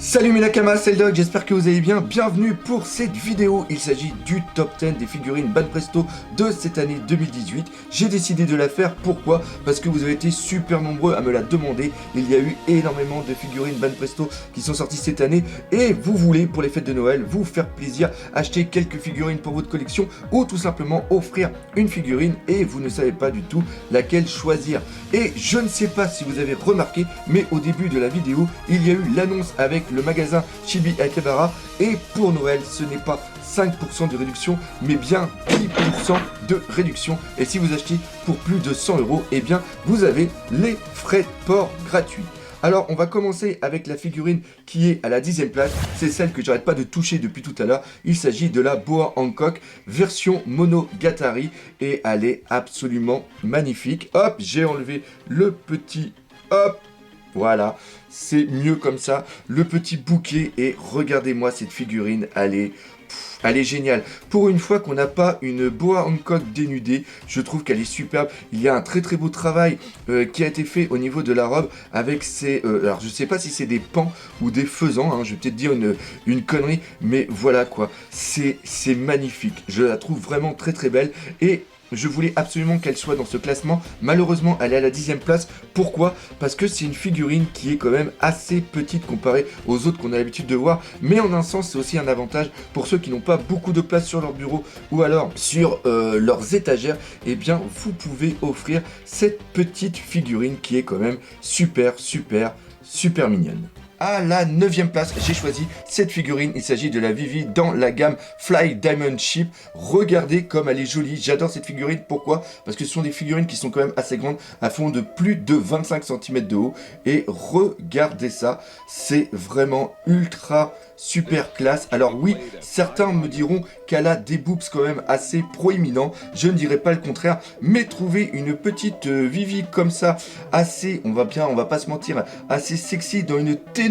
Salut mes Nakamas, c'est le Doc, j'espère que vous allez bien. Bienvenue pour cette vidéo. Il s'agit du top 10 des figurines Banpresto de cette année 2018. J'ai décidé de la faire, pourquoi? Parce que vous avez été super nombreux à me la demander. Il y a eu énormément de figurines Banpresto qui sont sorties cette année et vous voulez, pour les fêtes de Noël, vous faire plaisir, acheter quelques figurines pour votre collection ou tout simplement offrir une figurine et vous ne savez pas du tout laquelle choisir. Et je ne sais pas si vous avez remarqué, mais au début de la vidéo, il y a eu l'annonce avec le magasin Chibi Akihabara et pour Noël ce n'est pas 5% de réduction mais bien 10% de réduction, et si vous achetez pour plus de 100 €, et bien vous avez les frais de port gratuits. Alors on va commencer avec la figurine qui est à la 10e place, c'est celle que j'arrête pas de toucher depuis tout à l'heure. Il s'agit de la Boa Hancock version Monogatari et elle est absolument magnifique. Hop, j'ai enlevé le petit, hop, voilà, c'est mieux comme ça, le petit bouquet, et regardez-moi cette figurine, elle est géniale. Pour une fois qu'on n'a pas une Boa Hancock dénudée, je trouve qu'elle est superbe. Il y a un très très beau travail qui a été fait au niveau de la robe avec ces... alors je sais pas si c'est des pans ou des faisans, hein, je vais peut-être dire une connerie, mais voilà quoi, c'est magnifique. Je la trouve vraiment très très belle et... je voulais absolument qu'elle soit dans ce classement. Malheureusement, elle est à la 10e place. Pourquoi? Parce que c'est une figurine qui est quand même assez petite comparée aux autres qu'on a l'habitude de voir. Mais en un sens, c'est aussi un avantage pour ceux qui n'ont pas beaucoup de place sur leur bureau ou alors sur leurs étagères. Eh bien, vous pouvez offrir cette petite figurine qui est quand même super mignonne. À la 9e place, j'ai choisi cette figurine. Il s'agit de la Vivi dans la gamme Fly Diamond Ship. Regardez comme elle est jolie. J'adore cette figurine. Pourquoi? Parce que ce sont des figurines qui sont quand même assez grandes. Elles font de plus de 25 cm de haut. Et regardez ça. C'est vraiment ultra super classe. Alors oui, certains me diront qu'elle a des boobs quand même assez proéminents. Je ne dirais pas le contraire. Mais trouver une petite Vivi comme ça, assez, on va pas se mentir, assez sexy dans une tenue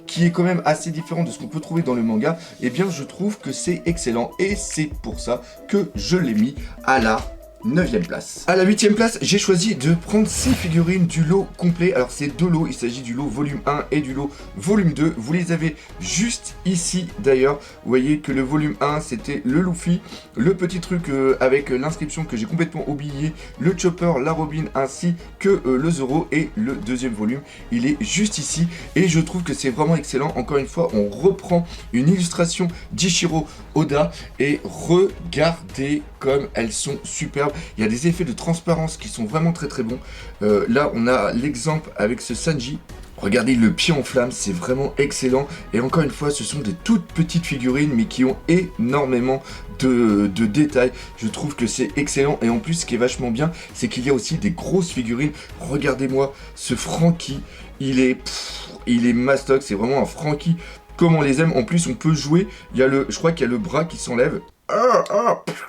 qui est quand même assez différente de ce qu'on peut trouver dans le manga, eh bien je trouve que c'est excellent et c'est pour ça que je l'ai mis à la 9e place. À la 8e place, j'ai choisi de prendre ces figurines du lot complet. Alors c'est deux lots, il s'agit du lot volume 1 et du lot volume 2. Vous les avez juste ici d'ailleurs. Vous voyez que le volume 1 c'était le Luffy, le petit truc avec l'inscription que j'ai complètement oublié, le Chopper, la Robin ainsi que le Zoro, et le deuxième volume il est juste ici et je trouve que c'est vraiment excellent. Encore une fois, on reprend une illustration d'Ichiro Oda et regardez comme elles sont superbes. Il y a des effets de transparence qui sont vraiment très bons. Là, on a l'exemple avec ce Sanji. Regardez le pied en flamme, c'est vraiment excellent. Et encore une fois, ce sont des toutes petites figurines, mais qui ont énormément de détails. Je trouve que c'est excellent. Et en plus, ce qui est vachement bien, c'est qu'il y a aussi des grosses figurines. Regardez-moi ce Franky. Il est mastoc, c'est vraiment un Franky comme on les aime. En plus, on peut jouer. Je crois qu'il y a le bras qui s'enlève.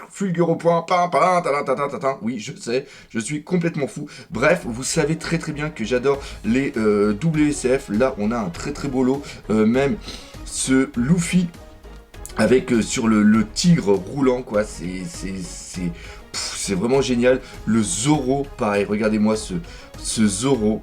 Fulgure au point, oui, je sais, je suis complètement fou. Bref, vous savez très bien que j'adore les WCF. Là, on a un très beau lot. Même ce Luffy avec sur le tigre roulant, quoi. C'est vraiment génial. Le Zoro, pareil, regardez-moi ce Zoro,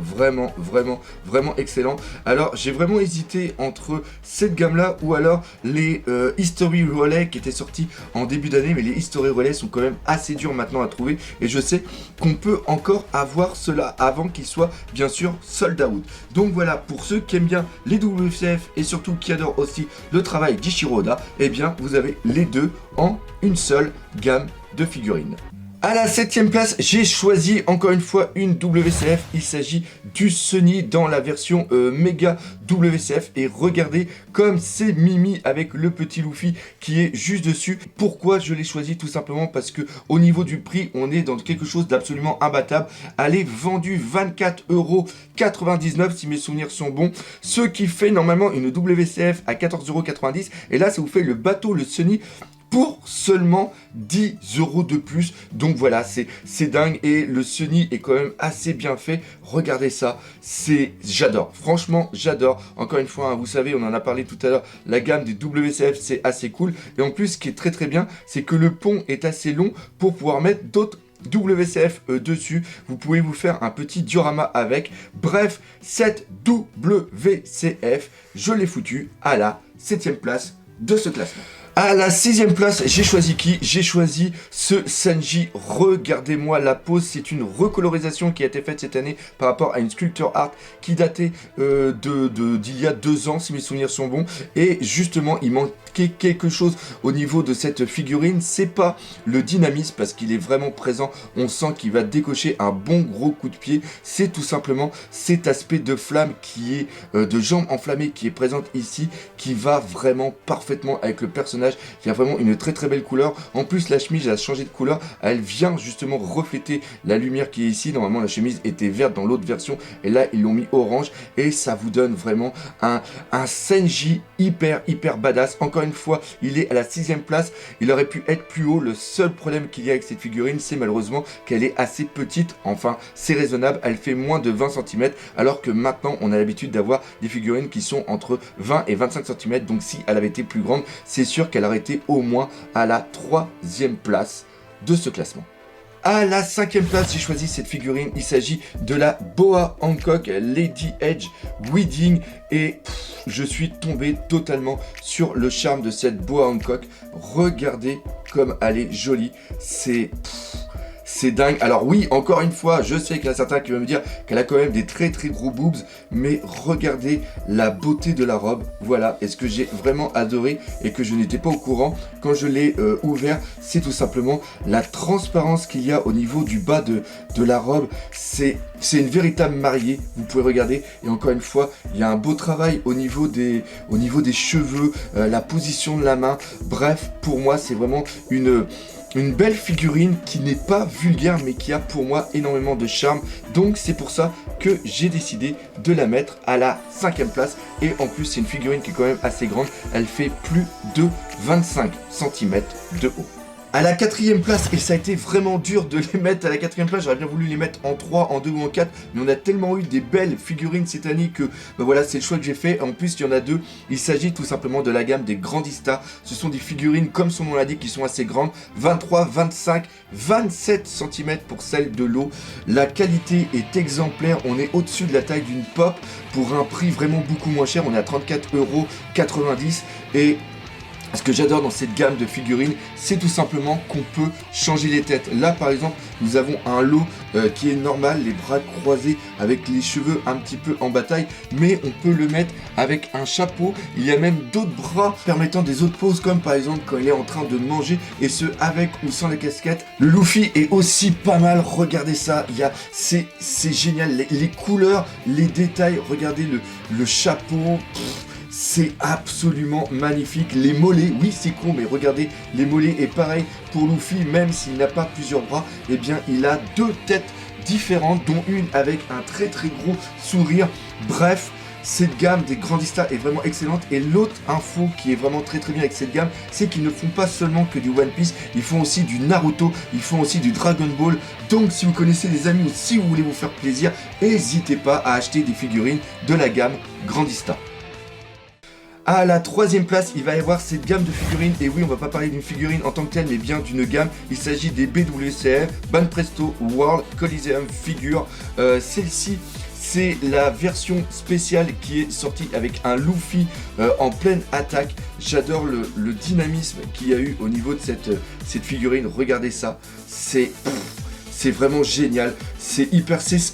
vraiment excellent. Alors j'ai vraiment hésité entre cette gamme là ou alors les History Relay qui étaient sortis en début d'année, mais les History Relay sont quand même assez durs maintenant à trouver et je sais qu'on peut encore avoir cela avant qu'ils soient bien sûr sold out. Donc voilà, pour ceux qui aiment bien les WCF et surtout qui adorent aussi le travail d'Ichiro Oda, eh bien vous avez les deux en une seule gamme de figurines. À la 7e place, j'ai choisi encore une fois une WCF. Il s'agit du Sunny dans la version méga WCF. Et regardez comme c'est mimi avec le petit Luffy qui est juste dessus. Pourquoi je l'ai choisi? Tout simplement parce que au niveau du prix, on est dans quelque chose d'absolument imbattable. Elle est vendue 24,99 € si mes souvenirs sont bons. Ce qui fait normalement une WCF à 14,90 €. Et là, ça vous fait le bateau, le Sunny, pour seulement 10 € de plus. Donc voilà, c'est dingue et le Sunny est quand même assez bien fait. Regardez ça, j'adore, franchement j'adore. Encore une fois, hein, vous savez, on en a parlé tout à l'heure, la gamme des WCF c'est assez cool. Et en plus, ce qui est très bien, c'est que le pont est assez long pour pouvoir mettre d'autres WCF dessus, vous pouvez vous faire un petit diorama avec. Bref, cette WCF, je l'ai foutu à la 7ème place de ce classement. À la 6ème place, j'ai choisi qui? J'ai choisi ce Sanji. Regardez-moi la pose, c'est une recolorisation qui a été faite cette année par rapport à une sculpture art qui datait d'il y a 2 ans, si mes souvenirs sont bons. Et justement, il manquait quelque chose au niveau de cette figurine. C'est pas le dynamisme, parce qu'il est vraiment présent. On sent qu'il va décocher un bon gros coup de pied. C'est tout simplement cet aspect de flamme qui est, de jambes enflammées qui est présente ici, qui va vraiment parfaitement avec le personnage. Il y a vraiment une très belle couleur. En plus, la chemise a changé de couleur. Elle vient justement refléter la lumière qui est ici. Normalement, la chemise était verte dans l'autre version. Et là, ils l'ont mis orange. Et ça vous donne vraiment un Sanji hyper badass. Encore une fois, il est à la 6ème place. Il aurait pu être plus haut. Le seul problème qu'il y a avec cette figurine, c'est malheureusement qu'elle est assez petite. Enfin, c'est raisonnable. Elle fait moins de 20 cm. Alors que maintenant, on a l'habitude d'avoir des figurines qui sont entre 20 et 25 cm. Donc, si elle avait été plus grande, c'est sûr qu'elle aurait été au moins à la 3ème place de ce classement. À la 5ème place, j'ai choisi cette figurine. Il s'agit de la Boa Hancock Lady Edge Wedding. Et je suis tombé totalement sur le charme de cette Boa Hancock. Regardez comme elle est jolie. C'est dingue. Alors oui, encore une fois, je sais qu'il y en a certains qui vont me dire qu'elle a quand même des très gros boobs, mais regardez la beauté de la robe. Voilà, et ce que j'ai vraiment adoré et que je n'étais pas au courant quand je l'ai ouvert, c'est tout simplement la transparence qu'il y a au niveau du bas de la robe. C'est une véritable mariée, vous pouvez regarder. Et encore une fois, il y a un beau travail au niveau des cheveux, la position de la main. Bref, pour moi, c'est vraiment une belle figurine qui n'est pas vulgaire mais qui a pour moi énormément de charme. Donc c'est pour ça que j'ai décidé de la mettre à la 5ème place. Et en plus c'est une figurine qui est quand même assez grande. Elle fait plus de 25 cm de haut. À la 4ème place, et ça a été vraiment dur de les mettre à la 4ème place, j'aurais bien voulu les mettre en 3, en 2 ou en 4, mais on a tellement eu des belles figurines cette année que voilà, c'est le choix que j'ai fait. En plus, il y en a 2, il s'agit tout simplement de la gamme des Grandista. Ce sont des figurines, comme son nom l'indique, qui sont assez grandes, 23, 25, 27 cm pour celle de l'eau. La qualité est exemplaire, on est au-dessus de la taille d'une pop, pour un prix vraiment beaucoup moins cher, on est à 34,90 €. Et ce que j'adore dans cette gamme de figurines, c'est tout simplement qu'on peut changer les têtes. Là, par exemple, nous avons un lot qui est normal, les bras croisés avec les cheveux un petit peu en bataille, mais on peut le mettre avec un chapeau. Il y a même d'autres bras permettant des autres poses, comme par exemple quand il est en train de manger, et ce avec ou sans la casquette. Le Luffy est aussi pas mal, regardez ça, c'est génial, les couleurs, les détails, regardez le chapeau. C'est absolument magnifique. Les mollets, oui c'est con, mais regardez les mollets. Et pareil pour Luffy, même s'il n'a pas plusieurs bras, eh bien il a 2 têtes différentes, dont une avec un très gros sourire. Bref, cette gamme des Grandista est vraiment excellente. Et l'autre info qui est vraiment très bien avec cette gamme, c'est qu'ils ne font pas seulement que du One Piece, ils font aussi du Naruto, ils font aussi du Dragon Ball. Donc si vous connaissez les amis ou si vous voulez vous faire plaisir, n'hésitez pas à acheter des figurines de la gamme Grandista. À la 3ème place, il va y avoir cette gamme de figurines. Et oui, on va pas parler d'une figurine en tant que telle, mais bien d'une gamme. Il s'agit des BWCF, Banpresto World Coliseum Figure. Celle-ci, c'est la version spéciale qui est sortie avec un Luffy en pleine attaque. J'adore le dynamisme qu'il y a eu au niveau de cette figurine. Regardez ça, c'est vraiment génial. C'est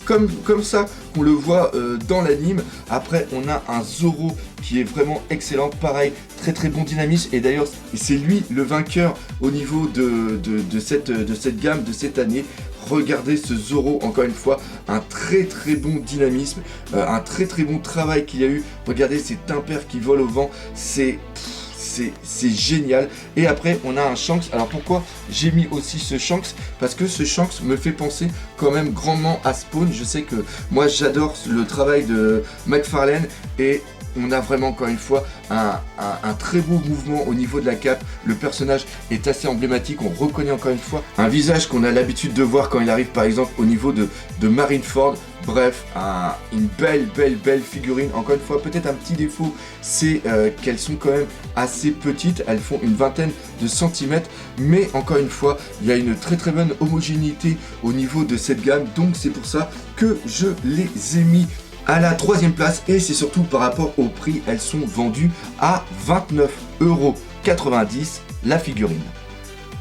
comme ça qu'on le voit dans l'anime. Après, on a un Zoro qui est vraiment excellent. Pareil, très bon dynamisme. Et d'ailleurs, c'est lui le vainqueur au niveau de cette gamme de cette année. Regardez ce Zoro, encore une fois, un très bon dynamisme, un très bon travail qu'il y a eu. Regardez ces tympairs qui volent au vent. C'est génial. Et après on a un Shanks. Alors pourquoi j'ai mis aussi ce Shanks? Parce que ce Shanks me fait penser quand même grandement à Spawn. Je sais que moi j'adore le travail de McFarlane et on a vraiment encore une fois un très beau mouvement au niveau de la cape. Le personnage est assez emblématique, on reconnaît encore une fois un visage qu'on a l'habitude de voir quand il arrive par exemple au niveau de Marineford. Bref, une belle figurine. Encore une fois, peut-être un petit défaut, c'est qu'elles sont quand même assez petites. Elles font une vingtaine de centimètres. Mais encore une fois, il y a une très bonne homogénéité au niveau de cette gamme. Donc c'est pour ça que je les ai mis à la 3e place. Et c'est surtout par rapport au prix. Elles sont vendues à 29,90 € la figurine.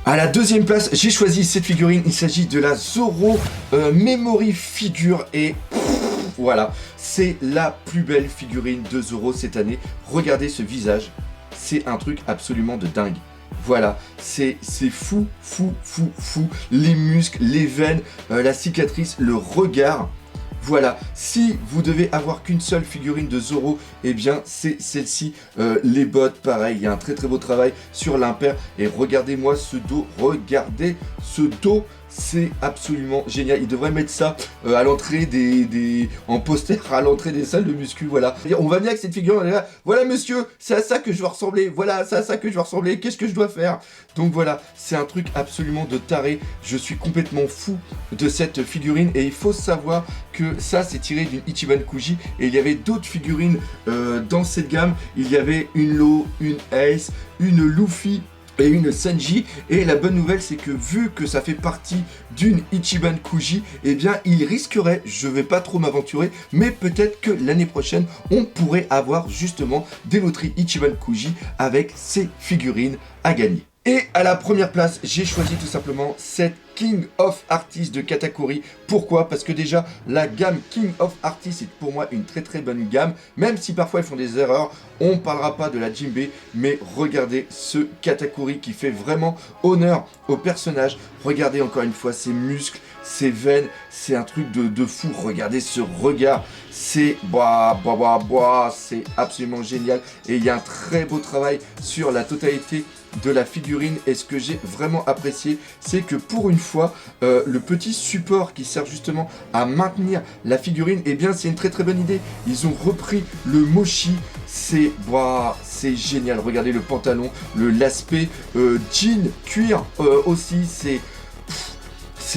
À la 2e place, j'ai choisi cette figurine. Il s'agit de la Zoro Memory Figure et voilà, c'est la plus belle figurine de Zoro cette année. Regardez ce visage, c'est un truc absolument de dingue. Voilà, c'est fou. Les muscles, les veines, la cicatrice, le regard. Voilà, si vous devez avoir qu'une seule figurine de Zoro, eh bien c'est celle-ci, les bottes, pareil, il y a un très beau travail sur l'impair, et regardez-moi ce dos, c'est absolument génial. Il devrait mettre ça à l'entrée en poster à l'entrée des salles de muscu, voilà. On va venir avec cette figure, on est là, voilà monsieur, c'est à ça que je dois ressembler, voilà, c'est à ça que je dois ressembler, qu'est-ce que je dois faire? Donc voilà, c'est un truc absolument de taré, je suis complètement fou de cette figurine, et il faut savoir que ça c'est tiré d'une Ichiban Kuji, et il y avait d'autres figurines dans cette gamme. Il y avait une Law, une Ace, une Luffy et une Sanji, et la bonne nouvelle c'est que vu que ça fait partie d'une Ichiban Kuji, eh bien il risquerait, je vais pas trop m'aventurer, mais peut-être que l'année prochaine on pourrait avoir justement des loteries Ichiban Kuji avec ces figurines à gagner. Et à la première place, j'ai choisi tout simplement cette King of Artists de Katakuri. Pourquoi? Parce que déjà, la gamme King of Artists est pour moi une très bonne gamme. Même si parfois ils font des erreurs, on ne parlera pas de la Jinbei. Mais regardez ce Katakuri qui fait vraiment honneur au personnage. Regardez encore une fois ses muscles, ses veines. C'est un truc de fou. Regardez ce regard. C'est c'est absolument génial. Et il y a un très beau travail sur la totalité de la figurine, et ce que j'ai vraiment apprécié, c'est que pour une fois, le petit support qui sert justement à maintenir la figurine, eh bien c'est une très bonne idée. Ils ont repris le mochi, c'est génial. Regardez le pantalon, l'aspect jean, cuir aussi, c'est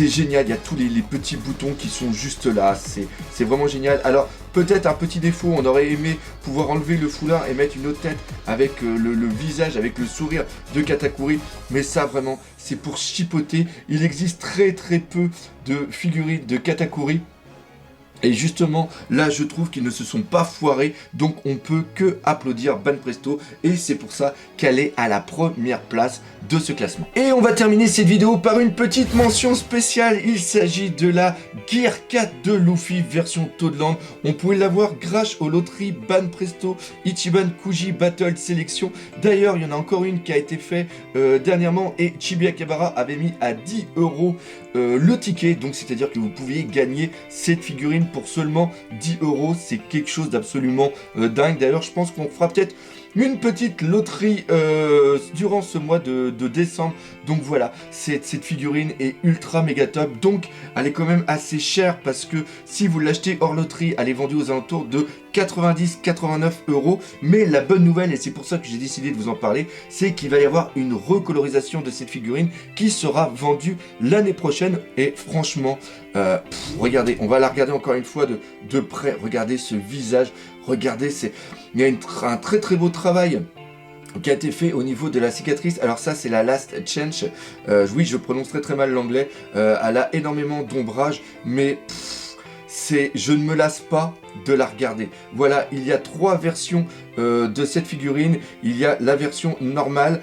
génial. Il y a tous les petits boutons qui sont juste là, c'est vraiment génial. Alors peut-être un petit défaut, on aurait aimé pouvoir enlever le foulard et mettre une autre tête avec le visage, avec le sourire de Katakuri, mais ça vraiment c'est pour chipoter. Il existe très peu de figurines de Katakuri. Et justement, là, je trouve qu'ils ne se sont pas foirés, donc on peut que applaudir Banpresto, et c'est pour ça qu'elle est à la première place de ce classement. Et on va terminer cette vidéo par une petite mention spéciale. Il s'agit de la Gear 4 de Luffy version Toadland. On pouvait l'avoir grâce aux loteries Banpresto Ichiban Kuji Battle Sélection. D'ailleurs, il y en a encore une qui a été faite dernièrement, et Chibi Akabara avait mis à 10 € le ticket, donc c'est-à-dire que vous pouviez gagner cette figurine pour seulement 10 €. C'est quelque chose d'absolument dingue. D'ailleurs, je pense qu'on fera peut-être une petite loterie durant ce mois de décembre. Donc voilà, cette figurine est ultra méga top. Donc elle est quand même assez chère, parce que si vous l'achetez hors loterie, elle est vendue aux alentours de 90-89 €. Mais la bonne nouvelle, et c'est pour ça que j'ai décidé de vous en parler, c'est qu'il va y avoir une recolorisation de cette figurine qui sera vendue l'année prochaine. Et franchement, regardez, on va la regarder encore une fois de près. Regardez ce visage, regardez, il y a un très beau travail qui a été fait au niveau de la cicatrice. Alors ça c'est la Last Change, oui je prononce très mal l'anglais, elle a énormément d'ombrage, mais je ne me lasse pas de la regarder. Voilà, il y a 3 versions de cette figurine. Il y a la version normale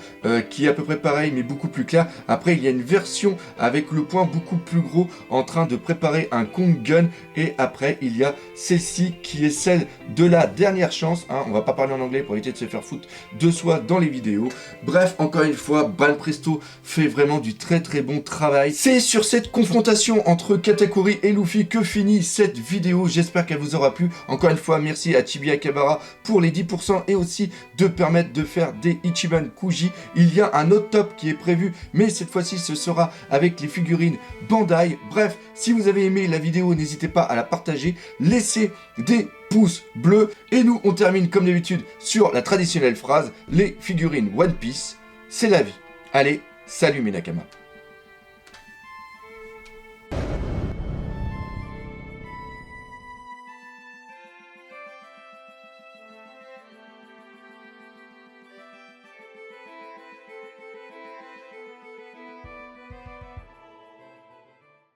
qui est à peu près pareil mais beaucoup plus claire. Après il y a une version avec le point beaucoup plus gros en train de préparer un Kong Gun, et après il y a celle-ci qui est celle de la dernière chance, hein. On va pas parler en anglais pour éviter de se faire foutre de soi dans les vidéos. Bref, encore une fois, Banpresto fait vraiment du très bon travail. C'est sur cette confrontation entre Katakuri et Luffy que finit cette vidéo. J'espère qu'elle vous aura plu. Encore une fois, merci à Chibi Akabara pour les 10% et aussi de permettre de faire des Ichiban Kuji. Il y a un autre top qui est prévu, mais cette fois-ci ce sera avec les figurines Bandai. Bref, si vous avez aimé la vidéo, n'hésitez pas à la partager, laissez des pouce bleu. Et nous, on termine comme d'habitude sur la traditionnelle phrase, les figurines One Piece, c'est la vie. Allez, salut mes Nakama.